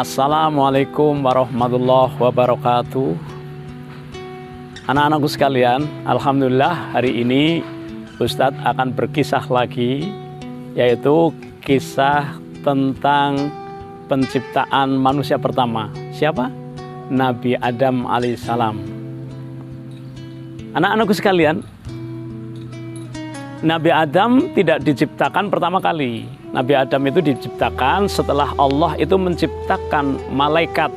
Assalamualaikum warahmatullahi wabarakatuh. Anak-anakku sekalian, alhamdulillah hari ini Ustadz akan berkisah lagi, yaitu kisah tentang penciptaan manusia pertama. Siapa? Nabi Adam alaihissalam. Anak-anakku sekalian, Nabi Adam tidak diciptakan pertama kali. Nabi Adam itu diciptakan setelah Allah itu menciptakan malaikat.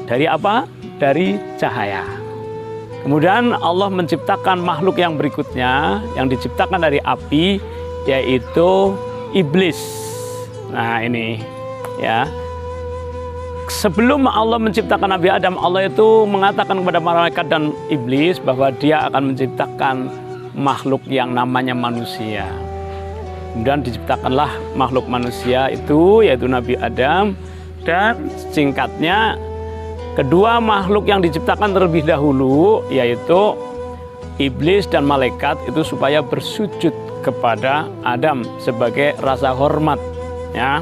Dari apa? Dari cahaya. Kemudian Allah menciptakan makhluk yang berikutnya yang diciptakan dari api, yaitu iblis. Nah ini ya. Sebelum Allah menciptakan Nabi Adam, Allah itu mengatakan kepada malaikat dan iblis bahwa dia akan menciptakan makhluk yang namanya manusia. Kemudian diciptakanlah makhluk manusia itu, yaitu Nabi Adam. Dan singkatnya, kedua makhluk yang diciptakan terlebih dahulu, yaitu iblis dan malaikat, itu supaya bersujud kepada Adam sebagai rasa hormat ya.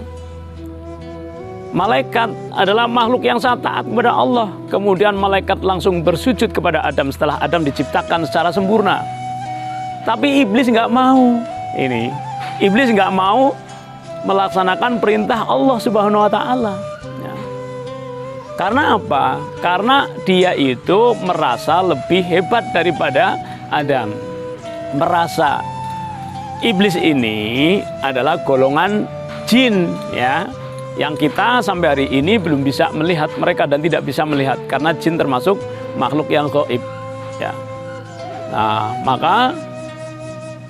Malaikat adalah makhluk yang sangat taat kepada Allah. Kemudian malaikat langsung bersujud kepada Adam setelah Adam diciptakan secara sempurna. Tapi iblis nggak mau. Iblis nggak mau melaksanakan perintah Allah Subhanahu wa Ta'ala. Ya. Karena apa? Karena dia itu merasa lebih hebat daripada Adam. Merasa iblis ini adalah golongan jin ya, yang kita sampai hari ini belum bisa melihat mereka dan tidak bisa melihat karena jin termasuk makhluk yang gaib ya. Nah, maka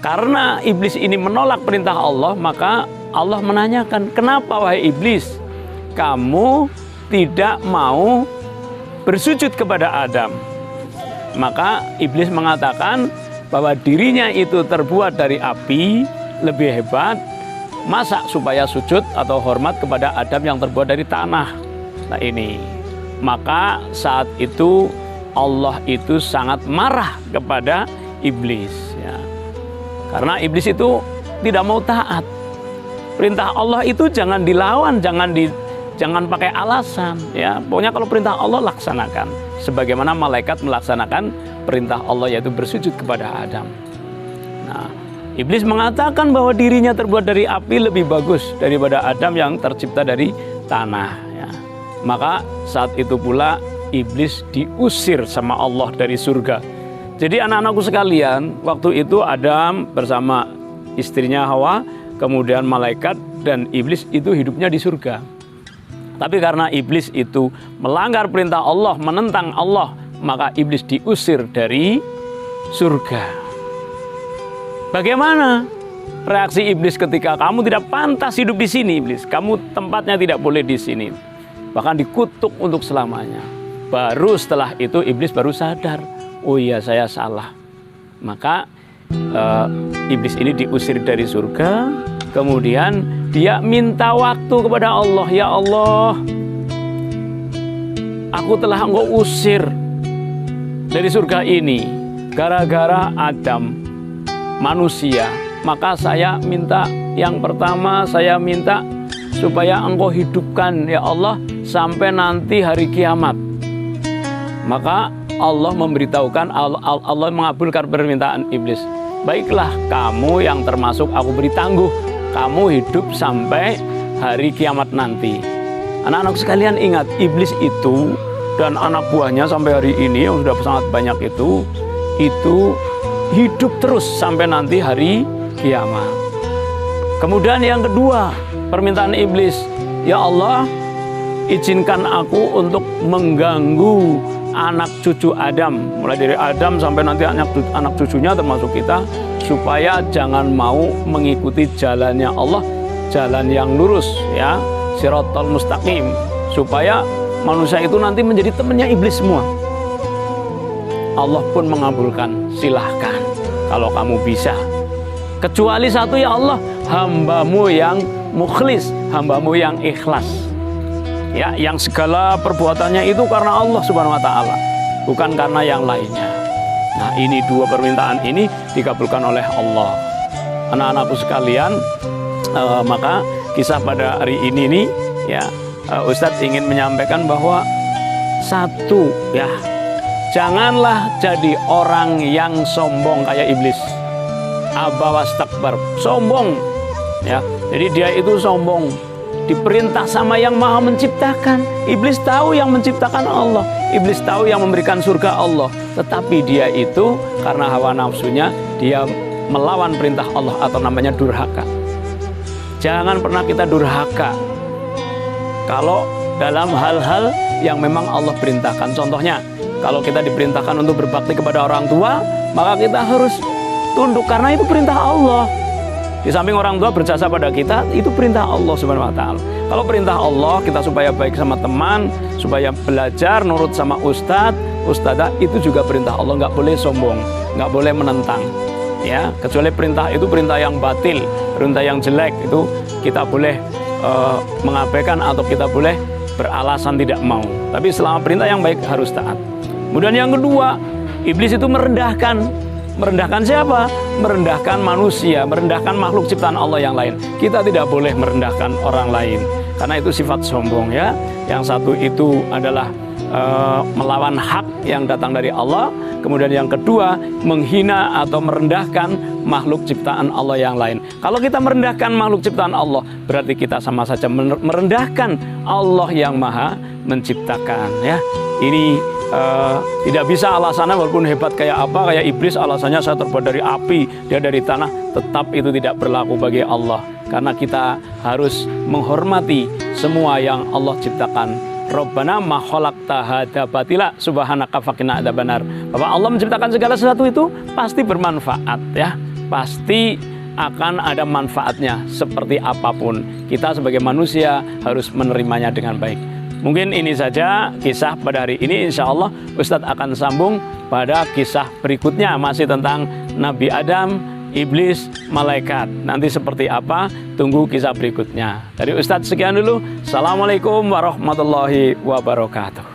karena iblis ini menolak perintah Allah, maka Allah menanyakan, kenapa wahai iblis kamu tidak mau bersujud kepada Adam? Maka iblis mengatakan bahwa dirinya itu terbuat dari api, lebih hebat, masa supaya sujud atau hormat kepada Adam yang terbuat dari tanah. Nah ini, maka saat itu Allah itu sangat marah kepada iblis ya. Karena iblis itu tidak mau taat. Perintah Allah itu jangan dilawan, jangan pakai alasan ya. Pokoknya kalau perintah Allah laksanakan. Sebagaimana malaikat melaksanakan perintah Allah, yaitu bersujud kepada Adam. Nah, iblis mengatakan bahwa dirinya terbuat dari api lebih bagus daripada Adam yang tercipta dari tanah ya. Maka saat itu pula iblis diusir sama Allah dari surga. Jadi anak-anakku sekalian, waktu itu Adam bersama istrinya Hawa, kemudian malaikat dan iblis itu hidupnya di surga. Tapi karena iblis itu melanggar perintah Allah, menentang Allah, maka iblis diusir dari surga. Bagaimana reaksi iblis ketika kamu tidak pantas hidup di sini, iblis? Kamu tempatnya tidak boleh di sini. Bahkan dikutuk untuk selamanya. Baru setelah itu iblis baru sadar. Oh iya, saya salah. Maka iblis ini diusir dari surga. Kemudian dia minta waktu kepada Allah. Ya Allah, aku telah Engkau usir dari surga ini gara-gara Adam, manusia. Maka saya minta, yang pertama saya minta supaya Engkau hidupkan ya Allah sampai nanti hari kiamat. Maka Allah memberitahukan, Allah mengabulkan permintaan iblis. Baiklah, kamu yang termasuk aku beri tangguh, kamu hidup sampai hari kiamat nanti. Anak-anak sekalian ingat, iblis itu dan anak buahnya sampai hari ini yang sudah sangat banyak itu hidup terus sampai nanti hari kiamat. Kemudian yang kedua, permintaan iblis, ya Allah, izinkan aku untuk mengganggu anak cucu Adam, mulai dari Adam sampai nanti anak cucunya termasuk kita, supaya jangan mau mengikuti jalannya Allah, jalan yang lurus ya, Shiratal Mustaqim, supaya manusia itu nanti menjadi temannya iblis semua. Allah pun mengabulkan, silahkan kalau kamu bisa, kecuali satu ya Allah, hambamu yang mukhlis, hambamu yang ikhlas ya, yang segala perbuatannya itu karena Allah Subhanahu wa Ta'ala, bukan karena yang lainnya. Nah, ini dua permintaan ini dikabulkan oleh Allah. Anak-anakku sekalian, maka kisah pada hari ini nih ya, Ustadz ingin menyampaikan bahwa satu ya, janganlah jadi orang yang sombong kayak iblis. Aba wastakbar, sombong ya. Jadi dia itu sombong, diperintah sama yang maha menciptakan. Iblis tahu yang menciptakan Allah, iblis tahu yang memberikan surga Allah, tetapi dia itu karena hawa nafsunya dia melawan perintah Allah, atau namanya durhaka. Jangan pernah kita durhaka kalau dalam hal-hal yang memang Allah perintahkan. Contohnya, kalau kita diperintahkan untuk berbakti kepada orang tua, maka kita harus tunduk karena itu perintah Allah. Di samping orang tua berjasa pada kita, itu perintah Allah Subhanahu wa taala. Kalau perintah Allah kita supaya baik sama teman, supaya belajar nurut sama ustadz, ustadzah, itu juga perintah Allah. Nggak boleh sombong, nggak boleh menentang ya, kecuali perintah itu perintah yang batil, perintah yang jelek, itu kita boleh mengabaikan atau kita boleh beralasan tidak mau. Tapi selama perintah yang baik harus taat. Kemudian yang kedua, iblis itu merendahkan siapa? Merendahkan manusia, merendahkan makhluk ciptaan Allah yang lain. Kita tidak boleh merendahkan orang lain, karena itu sifat sombong ya. Yang satu itu adalah melawan hak yang datang dari Allah. Kemudian yang kedua, menghina atau merendahkan makhluk ciptaan Allah yang lain. Kalau kita merendahkan makhluk ciptaan Allah, berarti kita sama saja merendahkan Allah yang maha menciptakan ya. Ini tidak bisa alasannya, walaupun hebat kayak apa, kayak iblis alasannya saya terbuat dari api, dia dari tanah, tetap itu tidak berlaku bagi Allah. Karena kita harus menghormati semua yang Allah ciptakan. Rabbana ma khalaqta hadza batila subhanaka faqina adzabannar. Bahwa Allah menciptakan segala sesuatu itu pasti bermanfaat ya. Pasti akan ada manfaatnya seperti apapun. Kita sebagai manusia harus menerimanya dengan baik. Mungkin ini saja kisah pada hari ini. Insya Allah Ustadz akan sambung pada kisah berikutnya, masih tentang Nabi Adam, iblis, malaikat. Nanti seperti apa? Tunggu kisah berikutnya. Dari Ustadz sekian dulu. Assalamualaikum warahmatullahi wabarakatuh.